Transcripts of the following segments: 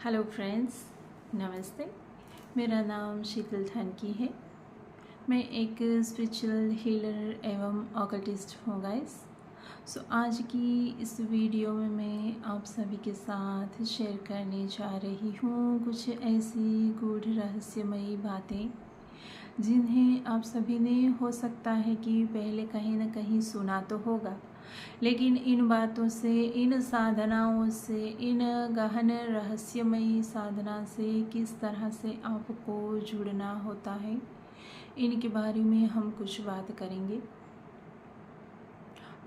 Hello friends, नमस्ते। मेरा नाम शीतल थानकी है। मैं एक स्पिरिचुअल हीलर एवं ऑकल्टिस्ट हूँ गाइस। आज की इस वीडियो में मैं आप सभी के साथ शेयर करने जा रही हूँ कुछ ऐसी गूढ़ रहस्यमयी बातें जिन्हें आप सभी ने हो सकता है कि पहले कहीं ना कहीं सुना तो होगा, लेकिन इन बातों से, इन साधनाओं से, इन गहन रहस्यमयी साधना से किस तरह से आपको जुड़ना होता है, इनके बारे में हम कुछ बात करेंगे।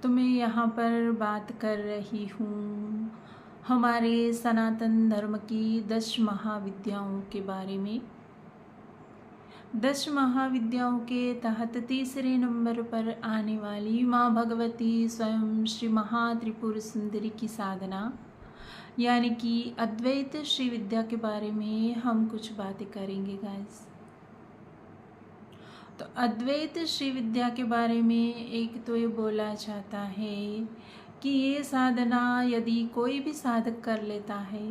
तो मैं यहाँ पर बात कर रही हूँ हमारे सनातन धर्म की 10 महाविद्याओं के बारे में। 10 महाविद्याओं के तहत तीसरे नंबर पर आने वाली माँ भगवती स्वयं श्री महात्रिपुर सुंदरी की साधना यानी कि अद्वैत श्री विद्या के बारे में हम कुछ बातें करेंगे गाइस। तो अद्वैत श्री विद्या के बारे में एक तो ये बोला जाता है कि ये साधना यदि कोई भी साधक कर लेता है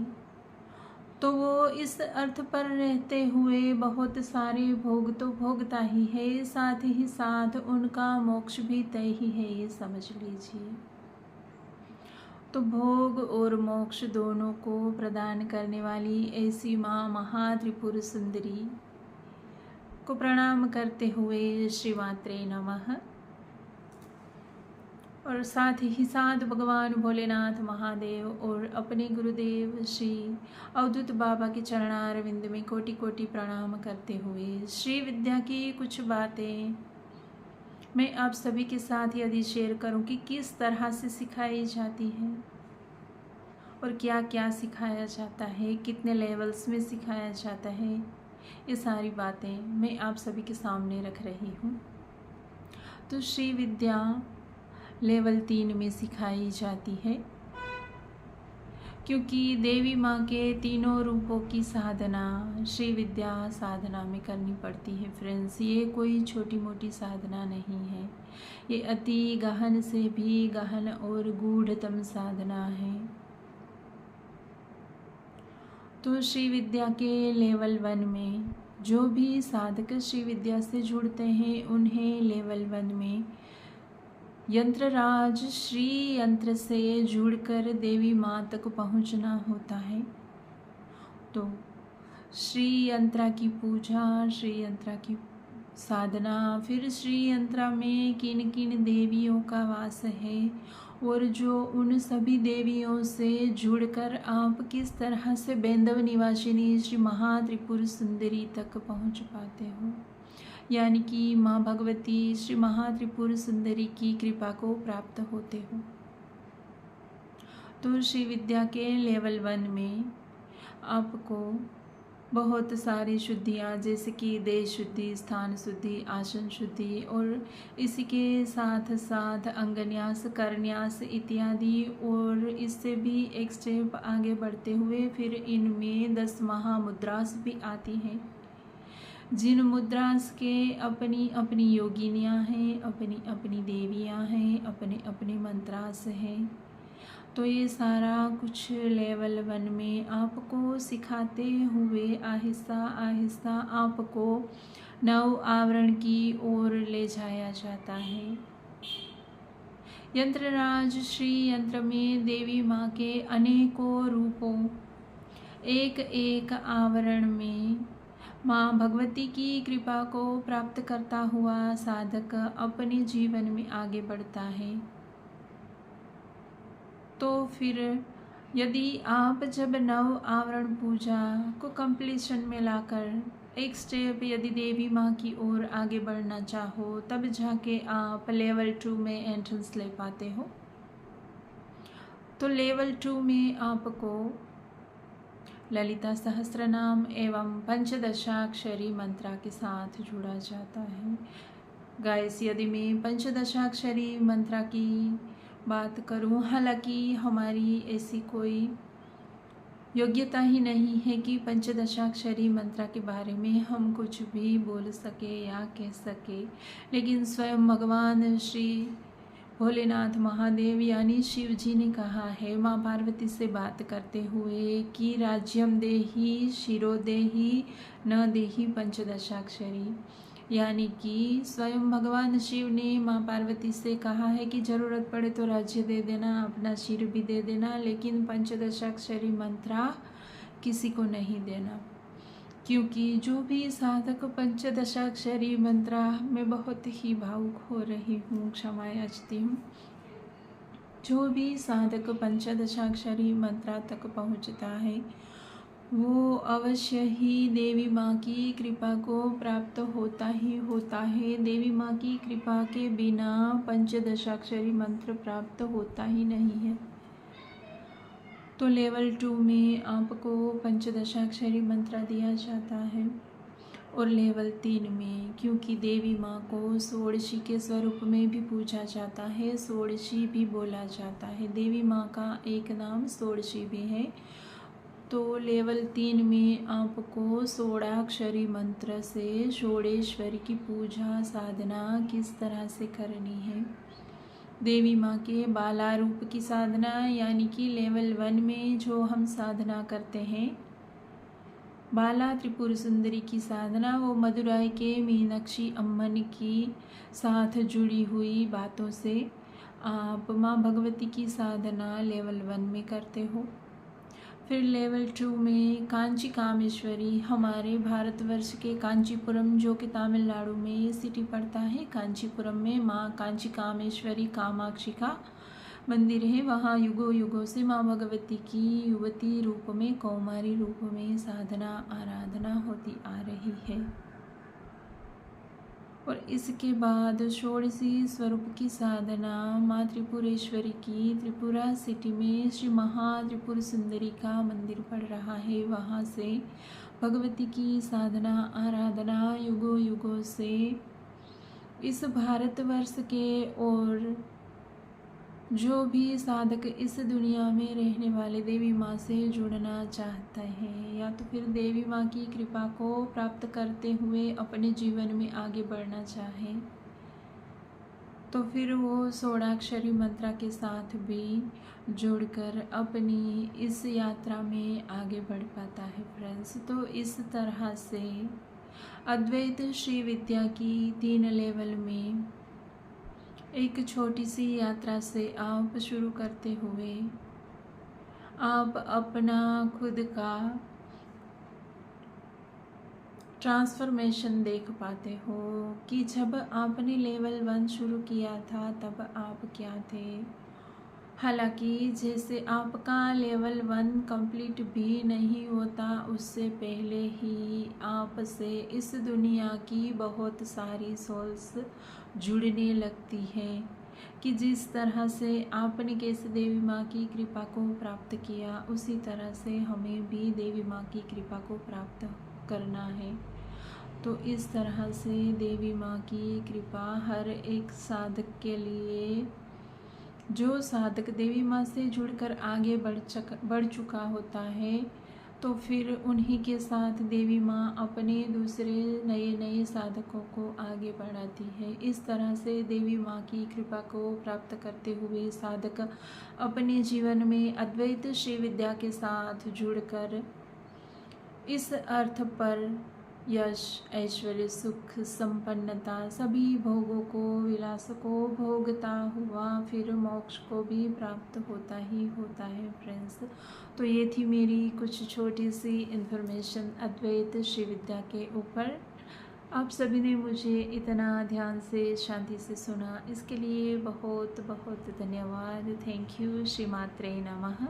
तो वो इस अर्थ पर रहते हुए बहुत सारे भोग तो भोगता ही है, साथ ही साथ उनका मोक्ष भी तय ही है, ये समझ लीजिए। तो भोग और मोक्ष दोनों को प्रदान करने वाली ऐसी माँ महात्रिपुर सुंदरी को प्रणाम करते हुए श्री मात्रे नमः। और साथ ही साथ भगवान भोलेनाथ महादेव और अपने गुरुदेव श्री अवधूत बाबा के चरणारविंद में कोटि कोटि प्रणाम करते हुए श्री विद्या की कुछ बातें मैं आप सभी के साथ यदि शेयर करूं कि किस तरह से सिखाई जाती है और क्या क्या सिखाया जाता है, कितने लेवल्स में सिखाया जाता है, ये सारी बातें मैं आप सभी के सामने रख रही हूँ। तो श्री विद्या लेवल 3 में सिखाई जाती है, क्योंकि देवी माँ के तीनों रूपों की साधना श्री विद्या साधना में करनी पड़ती है फ्रेंड्स। ये कोई छोटी मोटी साधना नहीं है, ये अति गहन से भी गहन और गूढ़तम साधना है। तो श्री विद्या के लेवल 1 में जो भी साधक श्री विद्या से जुड़ते हैं उन्हें लेवल 1 में यंत्रराज श्री यंत्र से जुड़कर देवी माँ तक पहुँचना होता है। तो श्री यंत्रा की पूजा, श्री यंत्रा की साधना, फिर श्री यंत्रा में किन किन देवियों का वास है और जो उन सभी देवियों से जुड़कर आप किस तरह से बेंदव निवासिनी श्री महात्रिपुर सुंदरी तक पहुँच पाते हो, यानी कि माँ भगवती श्री महात्रिपुर सुंदरी की कृपा को प्राप्त होते हो। तो श्री विद्या के लेवल 1 में आपको बहुत सारी शुद्धियाँ जैसे कि देश शुद्धि, स्थान शुद्धि, आसन शुद्धि और इसी के साथ साथ अंगन्यास, करन्यास इत्यादि, और इससे भी एक स्टेप आगे बढ़ते हुए फिर इनमें 10 महामुद्रास भी आती हैं, जिन मुद्रास के अपनी अपनी योगिनियाँ हैं, अपनी अपनी देवियाँ हैं, अपने अपने मंत्रास हैं। तो ये सारा कुछ लेवल 1 में आपको सिखाते हुए आहिस्ता आहिस्ता आपको 9 आवरण की ओर ले जाया जाता है। यंत्रराज श्री यंत्र में देवी माँ के अनेकों रूपों, एक एक आवरण में माँ भगवती की कृपा को प्राप्त करता हुआ साधक अपने जीवन में आगे बढ़ता है। तो फिर यदि आप जब 9 आवरण पूजा को कंप्लीशन में लाकर एक स्टेप यदि देवी माँ की ओर आगे बढ़ना चाहो, तब जाके आप लेवल 2 में एंट्रेंस ले पाते हो। तो लेवल 2 में आपको ललिता सहस्त्रनाम एवं पंचदशाक्षरी मंत्रा के साथ जुड़ा जाता है। गाइस, यदि मैं पंचदशाक्षरी मंत्रा की बात करूं, हालांकि हमारी ऐसी कोई योग्यता ही नहीं है कि पंचदशाक्षरी मंत्रा के बारे में हम कुछ भी बोल सके या कह सके, लेकिन स्वयं भगवान श्री भोलेनाथ महादेव यानी शिव जी ने कहा है माँ पार्वती से बात करते हुए कि राज्यम देहि शिरो देहि न देहि पंचदशाक्षरी, यानी कि स्वयं भगवान शिव ने माँ पार्वती से कहा है कि जरूरत पड़े तो राज्य दे देना, अपना सिर भी दे देना, लेकिन पंचदशाक्षरी मंत्र किसी को नहीं देना। क्योंकि जो भी साधक पंचदशाक्षरी मंत्र, मैं बहुत ही भावुक हो रही हूँ, क्षमा याचती हूँ, जो भी साधक पंचदशाक्षरी मंत्र तक पहुँचता है वो अवश्य ही देवी माँ की कृपा को प्राप्त होता ही होता है। देवी माँ की कृपा के बिना पंचदशाक्षरी मंत्र प्राप्त होता ही नहीं है। तो लेवल 2 में आपको पंचदशाक्षरी मंत्र दिया जाता है, और लेवल 3 में क्योंकि देवी माँ को षोडशी के स्वरूप में भी पूजा जाता है, षोडशी भी बोला जाता है, देवी माँ का एक नाम षोडशी भी है। तो लेवल 3 में आपको षोडाक्षरी मंत्र से षोडेश्वरी की पूजा साधना किस तरह से करनी है, देवी माँ के बाला रूप की साधना, यानी कि लेवल 1 में जो हम साधना करते हैं बाला त्रिपुर सुंदरी की साधना, वो मदुराई के मीनाक्षी अम्मन की साथ जुड़ी हुई बातों से आप माँ भगवती की साधना लेवल 1 में करते हो। फिर लेवल 2 में कांची कामेश्वरी, हमारे भारतवर्ष के कांचीपुरम जो कि तमिलनाडु में सिटी पड़ता है, कांचीपुरम में माँ कांची कामेश्वरी कामाक्षी का मंदिर है। वहाँ युगों युगों से माँ भगवती की युवती रूप में, कौमारी रूप में साधना आराधना होती आ रही है। और इसके बाद षोडशी स्वरूप की साधना माँ त्रिपुरेश्वरी की त्रिपुरा सिटी में श्री महात्रिपुर सुंदरी का मंदिर पड़ रहा है, वहाँ से भगवती की साधना आराधना युगों युगों से इस भारतवर्ष के और जो भी साधक इस दुनिया में रहने वाले देवी माँ से जुड़ना चाहता है या तो फिर देवी माँ की कृपा को प्राप्त करते हुए अपने जीवन में आगे बढ़ना चाहे, तो फिर वो षोडाक्षरी मंत्र के साथ भी जुड़कर अपनी इस यात्रा में आगे बढ़ पाता है फ्रेंड्स। तो इस तरह से अद्वैत श्री विद्या की 3 लेवल में एक छोटी सी यात्रा से आप शुरू करते हुए आप अपना खुद का ट्रांसफॉर्मेशन देख पाते हो कि जब आपने लेवल 1 शुरू किया था तब आप क्या थे। हालांकि जैसे आपका लेवल 1 कंप्लीट भी नहीं होता उससे पहले ही आपसे इस दुनिया की बहुत सारी सोल्स जुड़ने लगती है कि जिस तरह से आपने कैसे देवी माँ की कृपा को प्राप्त किया उसी तरह से हमें भी देवी माँ की कृपा को प्राप्त करना है। तो इस तरह से देवी माँ की कृपा हर एक साधक के लिए, जो साधक देवी माँ से जुड़कर आगे बढ़ चुका होता है, तो फिर उन्हीं के साथ देवी माँ अपने दूसरे नए साधकों को आगे बढ़ाती है। इस तरह से देवी माँ की कृपा को प्राप्त करते हुए साधक अपने जीवन में अद्वैत श्री विद्या के साथ जुड़कर इस अर्थ पर यश, ऐश्वर्य, सुख, संपन्नता, सभी भोगों को, विलास को भोगता हुआ फिर मोक्ष को भी प्राप्त होता ही होता है फ्रेंड्स। तो ये थी मेरी कुछ छोटी सी इन्फॉर्मेशन अद्वैत श्री विद्या के ऊपर। आप सभी ने मुझे इतना ध्यान से शांति से सुना, इसके लिए बहुत बहुत धन्यवाद। Thank you. श्री मात्रे नमः।